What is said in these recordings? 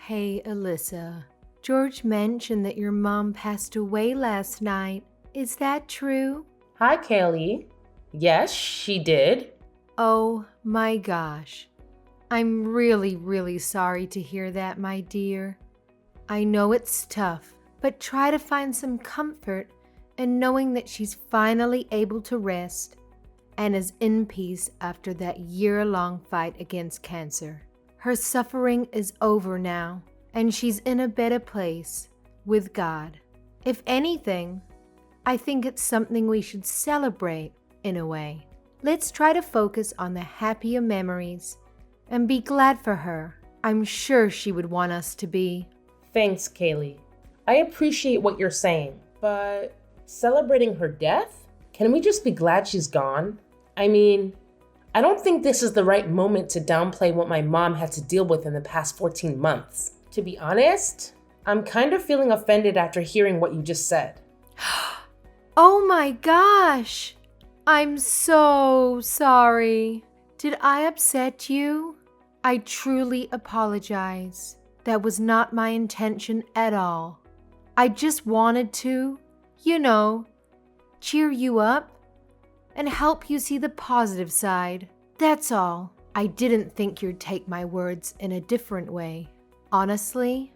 Hey, Alyssa. George mentioned that your mom passed away last night. Is that true? Hi, Kaylee. Yes, she did. Oh my gosh. I'm really sorry to hear that, my dear. I know it's tough, but try to find some comfort in knowing that she's finally able to rest and is in peace after that year-long fight against cancer. Her suffering is over now, and she's in a better place with God. If anything, I think it's something we should celebrate in a way. Let's try to focus on the happier memories and be glad for her. I'm sure she would want us to be. Thanks, Kaylee. I appreciate what you're saying, but celebrating her death? Can we just be glad she's gone? I mean, I don't think this is the right moment to downplay what my mom had to deal with in the past 14 months. To be honest, I'm kind of feeling offended after hearing what you just said. Oh my gosh! I'm so sorry. Did I upset you? I truly apologize. That was not my intention at all. I just wanted to, cheer you up and help you see the positive side. That's all. I didn't think you'd take my words in a different way. Honestly,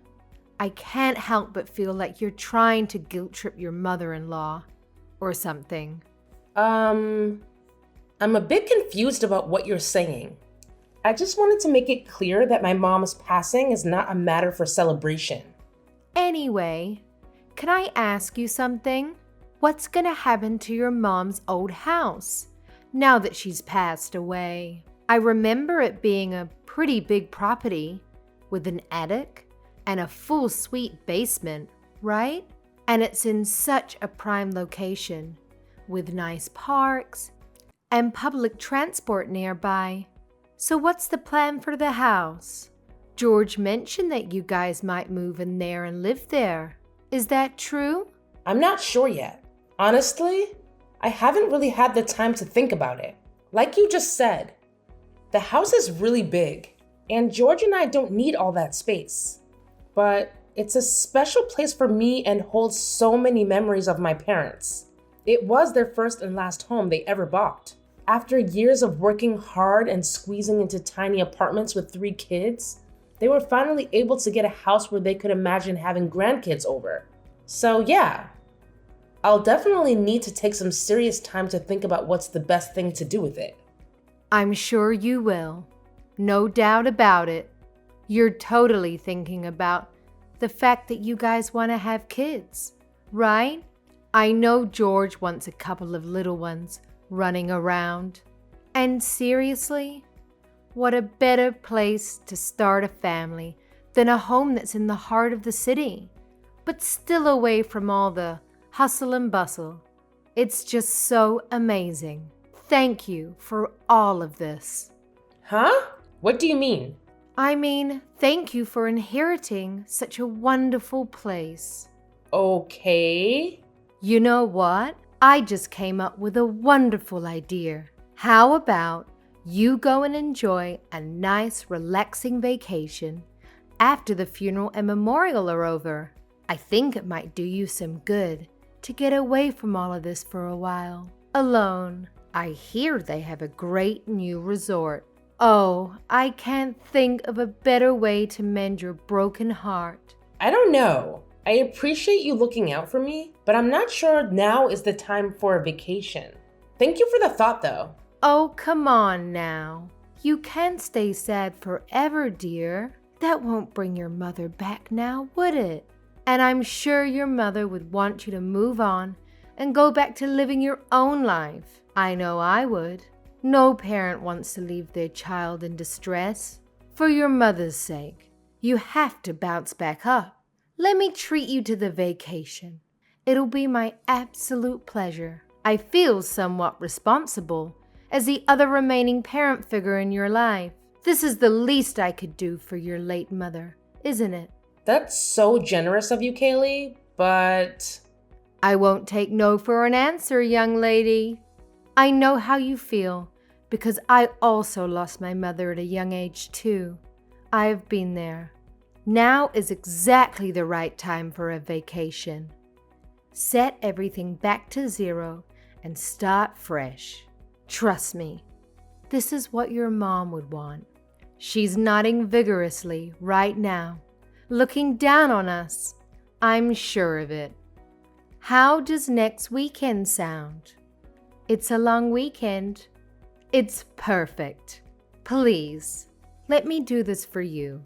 I can't help but feel like you're trying to guilt trip your mother-in-law or something. I'm a bit confused about what you're saying. I just wanted to make it clear that my mom's passing is not a matter for celebration. Anyway, can I ask you something? What's gonna happen to your mom's old house now that she's passed away? I remember it being a pretty big property with an attic and a full suite basement, right? And it's in such a prime location with nice parks and public transport nearby. So what's the plan for the house? George mentioned that you guys might move in there and live there. Is that true? I'm not sure yet. Honestly, I haven't really had the time to think about it. Like you just said, the house is really big, and George and I don't need all that space. But it's a special place for me and holds so many memories of my parents. It was their first and last home they ever bought. After years of working hard and squeezing into tiny apartments with 3 kids, they were finally able to get a house where they could imagine having grandkids over. So yeah, I'll definitely need to take some serious time to think about what's the best thing to do with it. I'm sure you will. No doubt about it. You're totally thinking about the fact that you guys want to have kids, right? I know George wants a couple of little ones running around. And seriously, what a better place to start a family than a home that's in the heart of the city, but still away from all the hustle and bustle. It's just so amazing. Thank you for all of this. Huh? What do you mean? I mean, thank you for inheriting such a wonderful place. Okay. You know what? I just came up with a wonderful idea. How about you go and enjoy a nice, relaxing vacation after the funeral and memorial are over? I think it might do you some good to get away from all of this for a while. Alone. I hear they have a great new resort. Oh, I can't think of a better way to mend your broken heart. I don't know. I appreciate you looking out for me, but I'm not sure now is the time for a vacation. Thank you for the thought, though. Oh, come on now. You can't stay sad forever, dear. That won't bring your mother back now, would it? And I'm sure your mother would want you to move on and go back to living your own life. I know I would. No parent wants to leave their child in distress. For your mother's sake, you have to bounce back up. Let me treat you to the vacation. It'll be my absolute pleasure. I feel somewhat responsible as the other remaining parent figure in your life. This is the least I could do for your late mother, isn't it? That's so generous of you, Kaylee, but... I won't take no for an answer, young lady. I know how you feel because I also lost my mother at a young age too. I've been there. Now is exactly the right time for a vacation. Set everything back to zero and start fresh. Trust me, this is what your mom would want. She's nodding vigorously right now, looking down on us. I'm sure of it. How does next weekend sound? It's a long weekend. It's perfect. Please, let me do this for you.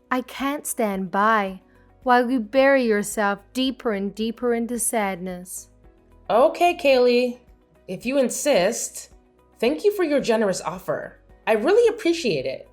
I can't stand by while you bury yourself deeper and deeper into sadness. Okay, Kaylee, if you insist. Thank you for your generous offer. I really appreciate it.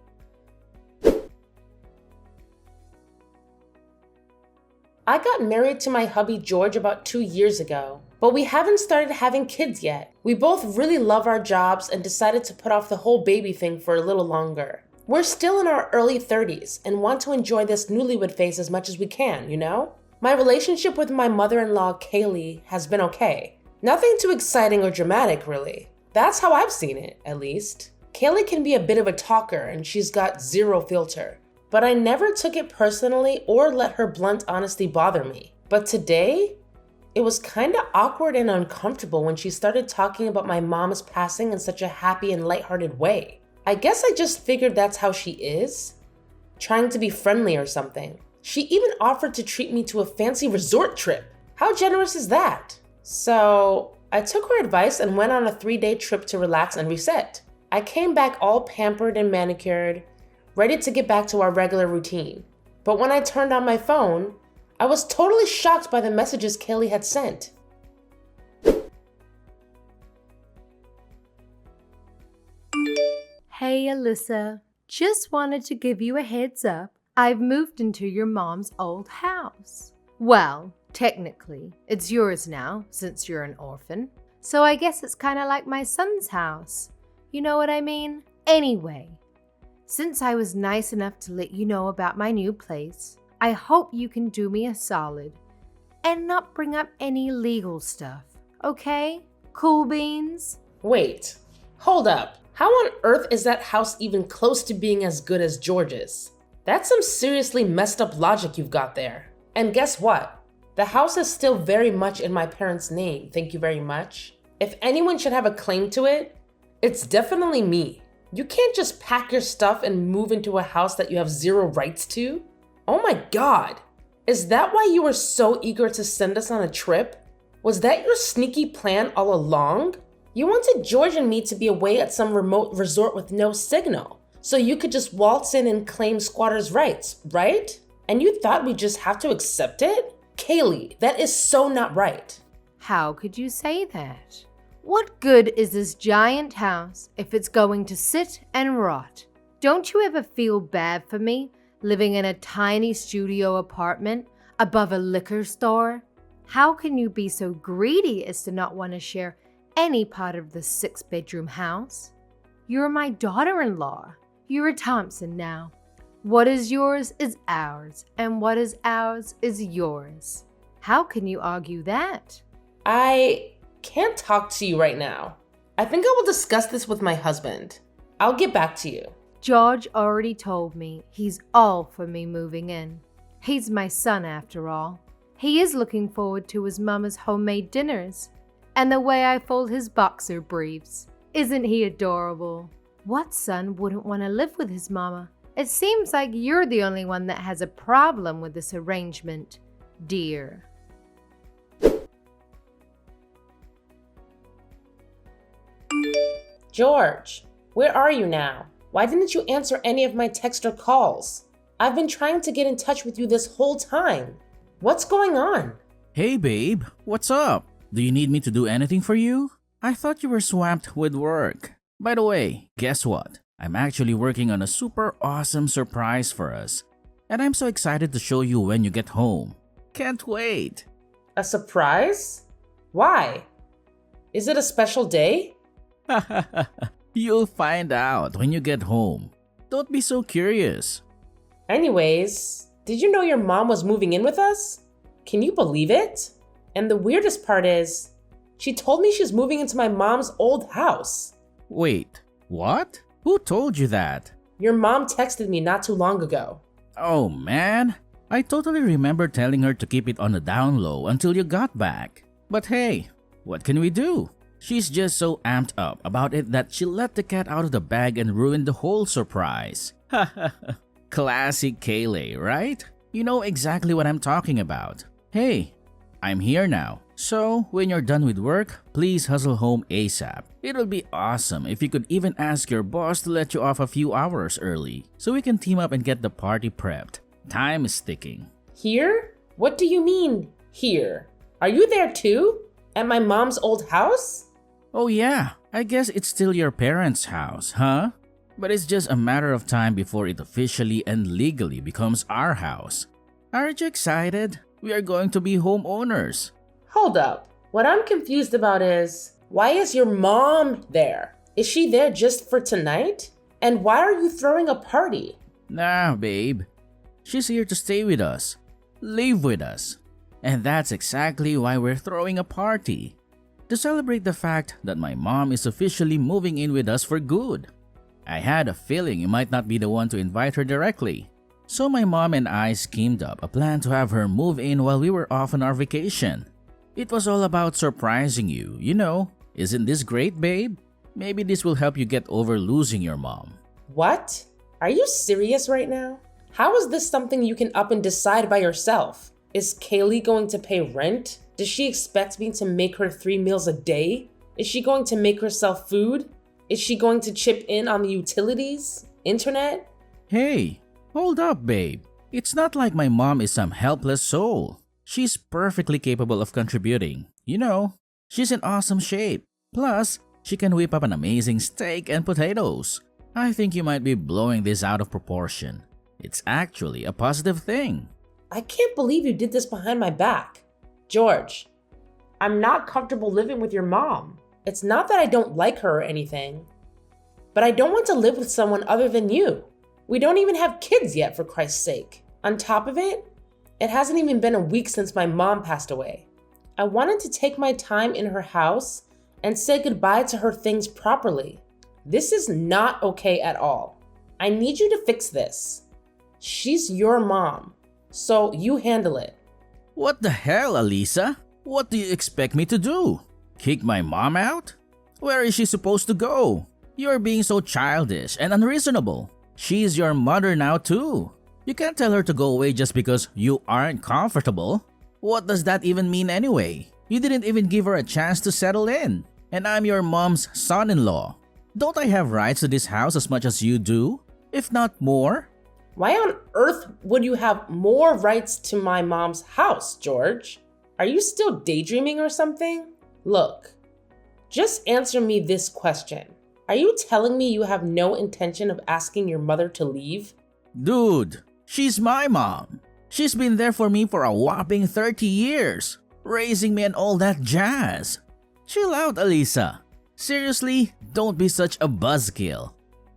I got married to my hubby George about 2 years ago, but we haven't started having kids yet. We both really love our jobs and decided to put off the whole baby thing for a little longer. We're still in our early 30s and want to enjoy this newlywed phase as much as we can, you know? My relationship with my mother-in-law, Kaylee, has been okay. Nothing too exciting or dramatic, really. That's how I've seen it, at least. Kaylee can be a bit of a talker and she's got zero filter. But I never took it personally or let her blunt honesty bother me. But today, it was kinda awkward and uncomfortable when she started talking about my mom's passing in such a happy and lighthearted way. I guess I just figured that's how she is, trying to be friendly or something. She even offered to treat me to a fancy resort trip. How generous is that? So I took her advice and went on a 3-day trip to relax and reset. I came back all pampered and manicured, ready to get back to our regular routine. But when I turned on my phone, I was totally shocked by the messages Kaylee had sent. Hey Alyssa, just wanted to give you a heads up. I've moved into your mom's old house. Well, technically, it's yours now since you're an orphan. So I guess it's kind of like my son's house. You know what I mean? Anyway, since I was nice enough to let you know about my new place, I hope you can do me a solid and not bring up any legal stuff, okay? Cool beans? Wait, hold up. How on earth is that house even close to being as good as George's? That's some seriously messed up logic you've got there. And guess what? The house is still very much in my parents' name, thank you very much. If anyone should have a claim to it, it's definitely me. You can't just pack your stuff and move into a house that you have zero rights to. Oh my God. Is that why you were so eager to send us on a trip? Was that your sneaky plan all along? You wanted George and me to be away at some remote resort with no signal, so you could just waltz in and claim squatters' rights, right? And you thought we'd just have to accept it? Kaylee, that is so not right. How could you say that? What good is this giant house if it's going to sit and rot? Don't you ever feel bad for me living in a tiny studio apartment above a liquor store? How can you be so greedy as to not want to share any part of the 6-bedroom house? You're my daughter-in-law. You're a Thompson now. What is yours is ours, and what is ours is yours. How can you argue that? I can't talk to you right now. I think I will discuss this with my husband. I'll get back to you. George already told me he's all for me moving in. He's my son after all. He is looking forward to his mama's homemade dinners and the way I fold his boxer briefs. Isn't he adorable? What son wouldn't want to live with his mama? It seems like you're the only one that has a problem with this arrangement, dear. George, where are you now? Why didn't you answer any of my texts or calls? I've been trying to get in touch with you this whole time. What's going on? Hey babe, what's up? Do you need me to do anything for you? I thought you were swamped with work. By the way, guess what? I'm actually working on a super awesome surprise for us. And I'm so excited to show you when you get home. Can't wait. A surprise? Why? Is it a special day? You'll find out when you get home. Don't be so curious. Anyways, did you know your mom was moving in with us? Can you believe it? And the weirdest part is, she told me she's moving into my mom's old house. Wait, what? Who told you that? Your mom texted me not too long ago. Oh man, I totally remember telling her to keep it on the down low until you got back. But hey, what can we do? She's just so amped up about it that she let the cat out of the bag and ruined the whole surprise. Classic Kayleigh, right? You know exactly what I'm talking about. Hey, I'm here now. So, when you're done with work, please hustle home ASAP. It'll be awesome if you could even ask your boss to let you off a few hours early so we can team up and get the party prepped. Time is ticking. Here? What do you mean, here? Are you there too? At my mom's old house? Oh yeah, I guess it's still your parents' house, huh? But it's just a matter of time before it officially and legally becomes our house. Aren't you excited? We are going to be homeowners. Hold up. What I'm confused about is, why is your mom there? Is she there just for tonight? And why are you throwing a party? Nah, babe. She's here to stay with us, live with us. And that's exactly why we're throwing a party. To celebrate the fact that my mom is officially moving in with us for good. I had a feeling you might not be the one to invite her directly. So my mom and I schemed up a plan to have her move in while we were off on our vacation. It was all about surprising you, you know. Isn't this great, babe? Maybe this will help you get over losing your mom. What? Are you serious right now? How is this something you can up and decide by yourself? Is Kayleigh going to pay rent? Does she expect me to make her 3 meals a day? Is she going to make herself food? Is she going to chip in on the utilities? Internet? Hey, hold up, babe. It's not like my mom is some helpless soul. She's perfectly capable of contributing. You know, she's in awesome shape. Plus, she can whip up an amazing steak and potatoes. I think you might be blowing this out of proportion. It's actually a positive thing. I can't believe you did this behind my back. George, I'm not comfortable living with your mom. It's not that I don't like her or anything, but I don't want to live with someone other than you. We don't even have kids yet, for Christ's sake. On top of it, it hasn't even been a week since my mom passed away. I wanted to take my time in her house and say goodbye to her things properly. This is not okay at all. I need you to fix this. She's your mom, so you handle it. What the hell, Alisa? What do you expect me to do? Kick my mom out? Where is she supposed to go? You're being so childish and unreasonable. She's your mother now too. You can't tell her to go away just because you aren't comfortable. What does that even mean anyway? You didn't even give her a chance to settle in. And I'm your mom's son-in-law. Don't I have rights to this house as much as you do? If not more? Why on earth would you have more rights to my mom's house, George? Are you still daydreaming or something? Look, just answer me this question. Are you telling me you have no intention of asking your mother to leave? Dude, she's my mom. She's been there for me for a whopping 30 years, raising me and all that jazz. Chill out, Alisa. Seriously, don't be such a buzzkill.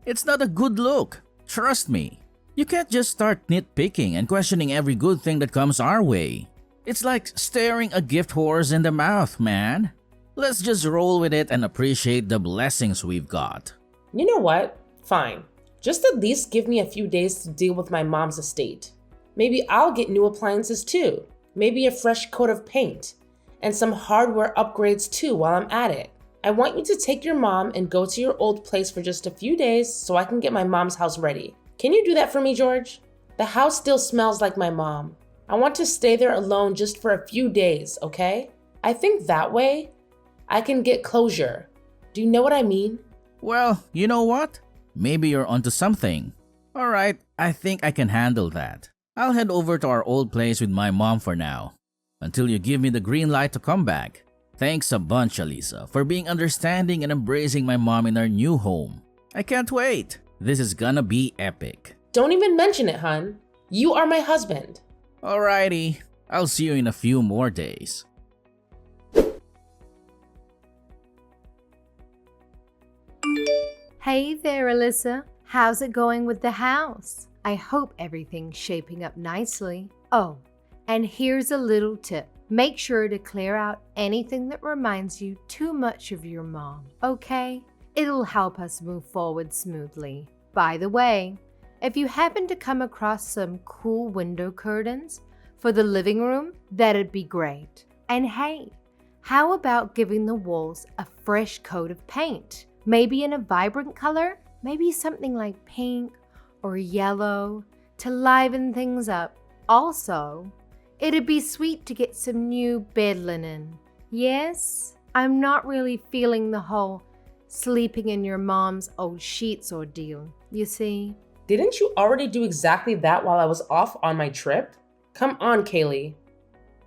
It's not a good look. Trust me. You can't just start nitpicking and questioning every good thing that comes our way. It's like staring a gift horse in the mouth, man. Let's just roll with it and appreciate the blessings we've got. You know what? Fine. Just at least give me a few days to deal with my mom's estate. Maybe I'll get new appliances too. Maybe a fresh coat of paint. And some hardware upgrades too while I'm at it. I want you to take your mom and go to your old place for just a few days so I can get my mom's house ready. Can you do that for me, George? The house still smells like my mom. I want to stay there alone just for a few days, okay? I think that way I can get closure. Do you know what I mean? Well, you know what? Maybe you're onto something. Alright, I think I can handle that. I'll head over to our old place with my mom for now. Until you give me the green light to come back. Thanks a bunch, Alisa, for being understanding and embracing my mom in our new home. I can't wait. This is gonna be epic. Don't even mention it, hun. You are my husband. Alrighty, I'll see you in a few more days. Hey there, Alyssa. How's it going with the house? I hope everything's shaping up nicely. Oh, and here's a little tip. Make sure to clear out anything that reminds you too much of your mom, okay? It'll help us move forward smoothly. By the way, If you happen to come across some cool window curtains for the living room, that'd be great. And hey, how about giving the walls a fresh coat of paint? Maybe in a vibrant color, maybe something like pink or yellow to liven things up. Also, it'd be sweet to get some new bed linen. Yes, I'm not really feeling the whole sleeping in your mom's old sheets ordeal, you see. Didn't you already do exactly that while I was off on my trip? Come on, Kaylee.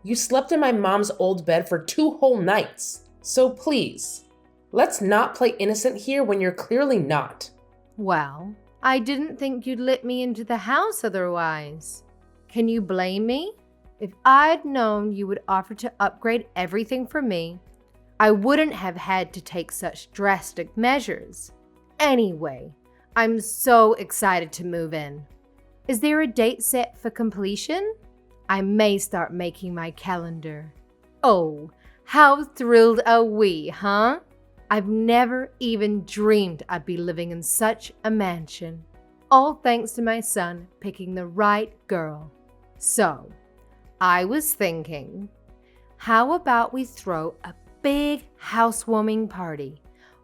You slept in my mom's old bed for 2 whole nights. So please, let's not play innocent here when you're clearly not. Well, I didn't think you'd let me into the house otherwise. Can you blame me? If I'd known you would offer to upgrade everything for me, I wouldn't have had to take such drastic measures. Anyway, I'm so excited to move in. Is there a date set for completion? I may start making my calendar. Oh, how thrilled are we, huh? I've never even dreamed I'd be living in such a mansion. All thanks to my son picking the right girl. So, I was thinking, how about we throw a big housewarming party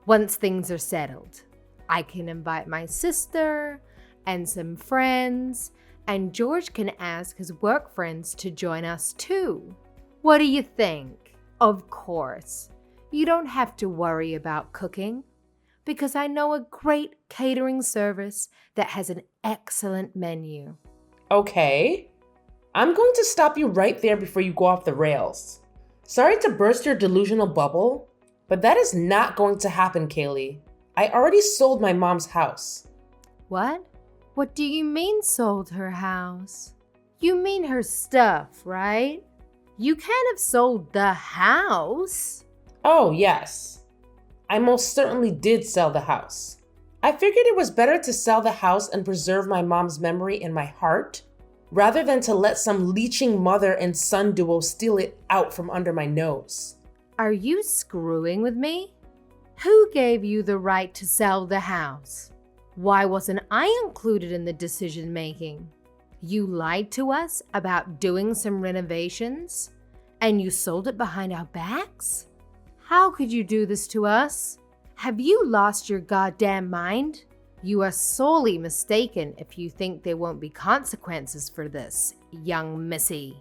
once things are settled? I can invite my sister and some friends, and George can ask his work friends to join us too. What do you think? Of course, you don't have to worry about cooking because I know a great catering service that has an excellent menu. Okay. I'm going to stop you right there before you go off the rails. Sorry to burst your delusional bubble, but that is not going to happen, Kaylee. I already sold my mom's house. What? What do you mean sold her house? You mean her stuff, right? You can't have sold the house. Oh, yes. I most certainly did sell the house. I figured it was better to sell the house and preserve my mom's memory in my heart, rather than to let some leeching mother and son duo steal it out from under my nose. Are you screwing with me? Who gave you the right to sell the house? Why wasn't I included in the decision making? You lied to us about doing some renovations, and you sold it behind our backs? How could you do this to us? Have you lost your goddamn mind? You are sorely mistaken if you think there won't be consequences for this, young missy.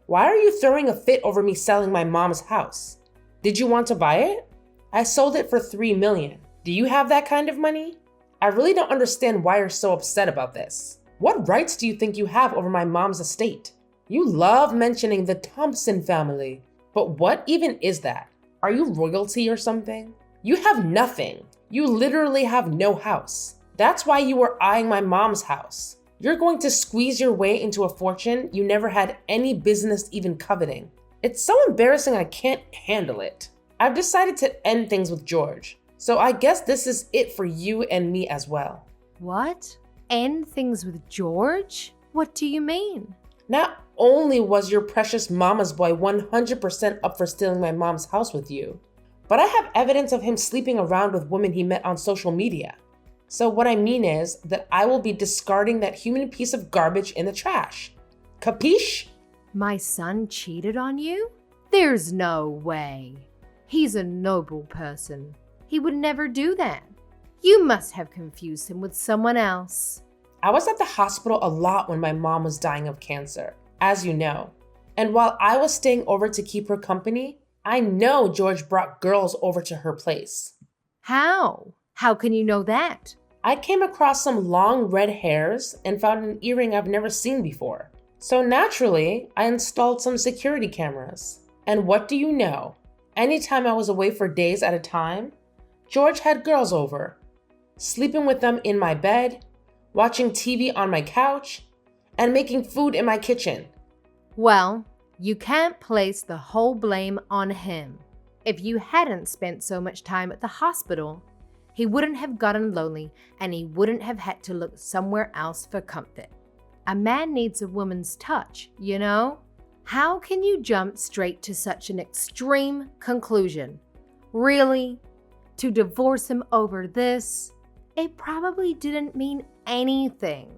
Why are you throwing a fit over me selling my mom's house? Did you want to buy it? I sold it for $3 million. Do you have that kind of money? I really don't understand why you're so upset about this. What rights do you think you have over my mom's estate? You love mentioning the Thompson family, but what even is that? Are you royalty or something? You have nothing. You literally have no house. That's why you were eyeing my mom's house. You're going to squeeze your way into a fortune you never had any business even coveting. It's so embarrassing I can't handle it. I've decided to end things with George, so I guess this is it for you and me as well. What? End things with George? What do you mean? Not only was your precious mama's boy 100% up for stealing my mom's house with you, but I have evidence of him sleeping around with women he met on social media. So what I mean is that I will be discarding that human piece of garbage in the trash. Capiche? My son cheated on you? There's no way. He's a noble person. He would never do that. You must have confused him with someone else. I was at the hospital a lot when my mom was dying of cancer, as you know. And while I was staying over to keep her company, I know George brought girls over to her place. How? How can you know that? I came across some long red hairs and found an earring I've never seen before. So naturally, I installed some security cameras. And what do you know? Anytime I was away for days at a time, George had girls over, sleeping with them in my bed, watching TV on my couch, and making food in my kitchen. Well, you can't place the whole blame on him. If you hadn't spent so much time at the hospital, he wouldn't have gotten lonely and he wouldn't have had to look somewhere else for comfort. A man needs a woman's touch, you know? How can you jump straight to such an extreme conclusion? Really? To divorce him over this? It probably didn't mean anything.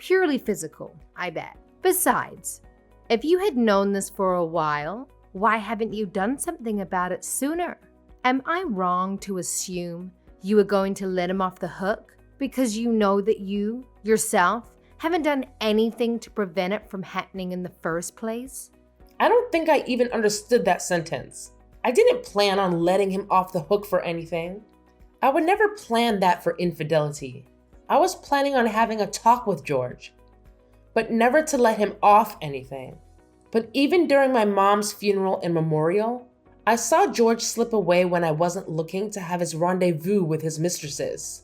Purely physical, I bet. Besides, if you had known this for a while, why haven't you done something about it sooner? Am I wrong to assume you were going to let him off the hook because you know that you, yourself, haven't done anything to prevent it from happening in the first place? I don't think I even understood that sentence. I didn't plan on letting him off the hook for anything. I would never plan that for infidelity. I was planning on having a talk with George, but never to let him off anything. But even during my mom's funeral and memorial, I saw George slip away when I wasn't looking to have his rendezvous with his mistresses.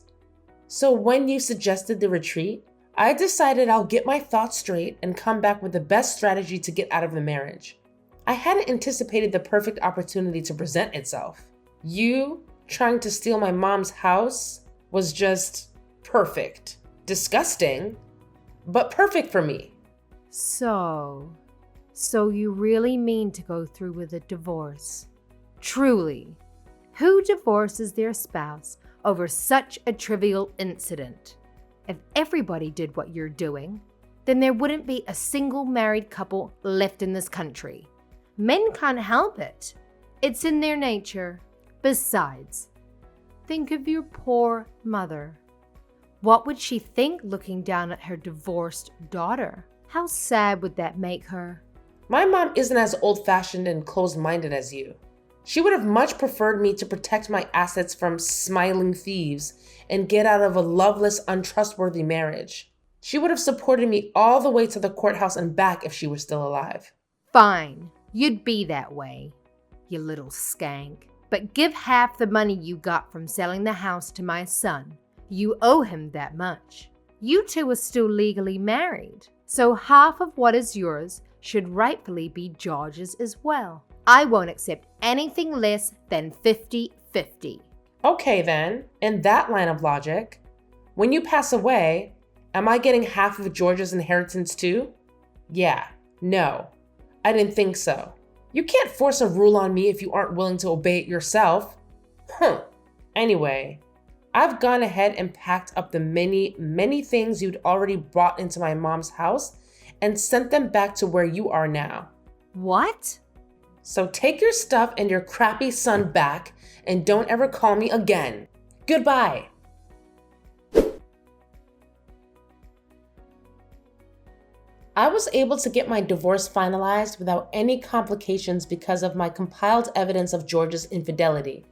So when you suggested the retreat, I decided I'll get my thoughts straight and come back with the best strategy to get out of the marriage. I hadn't anticipated the perfect opportunity to present itself. You trying to steal my mom's house was just perfect. Disgusting, but perfect for me. So you really mean to go through with a divorce? Truly, who divorces their spouse over such a trivial incident? If everybody did what you're doing, then there wouldn't be a single married couple left in this country. Men can't help it. It's in their nature. Besides, think of your poor mother. What would she think looking down at her divorced daughter? How sad would that make her? My mom isn't as old-fashioned and closed-minded as you. She would have much preferred me to protect my assets from smiling thieves and get out of a loveless, untrustworthy marriage. She would have supported me all the way to the courthouse and back if she were still alive. Fine, you'd be that way, you little skank. But give half the money you got from selling the house to my son. You owe him that much. You two are still legally married, so half of what is yours should rightfully be George's as well. I won't accept anything less than 50-50. Okay then, in that line of logic, when you pass away, am I getting half of George's inheritance too? Yeah, no, I didn't think so. You can't force a rule on me if you aren't willing to obey it yourself. Anyway, I've gone ahead and packed up the many things you'd already brought into my mom's house and sent them back to where you are now. What? So take your stuff and your crappy son back and don't ever call me again. Goodbye. I was able to get my divorce finalized without any complications because of my compiled evidence of George's infidelity.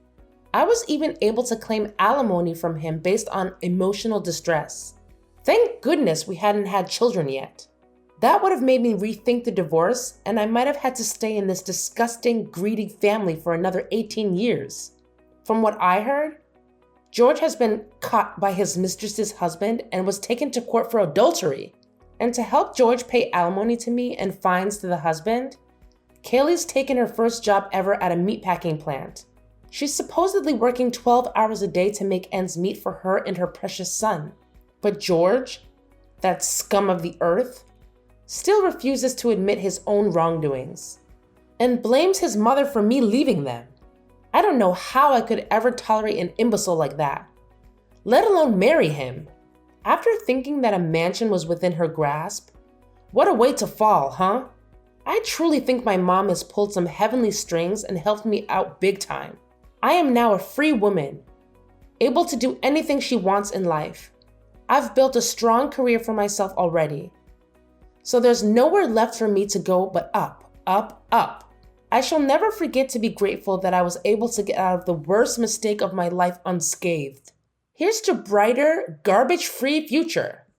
I was even able to claim alimony from him based on emotional distress. Thank goodness we hadn't had children yet. That would have made me rethink the divorce, and I might have had to stay in this disgusting, greedy family for another 18 years. From what I heard, George has been caught by his mistress's husband and was taken to court for adultery. And to help George pay alimony to me and fines to the husband, Kaylee's taken her first job ever at a meatpacking plant. She's supposedly working 12 hours a day to make ends meet for her and her precious son. But George, that scum of the earth, still refuses to admit his own wrongdoings and blames his mother for me leaving them. I don't know how I could ever tolerate an imbecile like that, let alone marry him. After thinking that a mansion was within her grasp, what a way to fall, huh? I truly think my mom has pulled some heavenly strings and helped me out big time. I am now a free woman, able to do anything she wants in life. I've built a strong career for myself already. So there's nowhere left for me to go but up, up, up. I shall never forget to be grateful that I was able to get out of the worst mistake of my life unscathed. Here's to brighter, garbage-free future.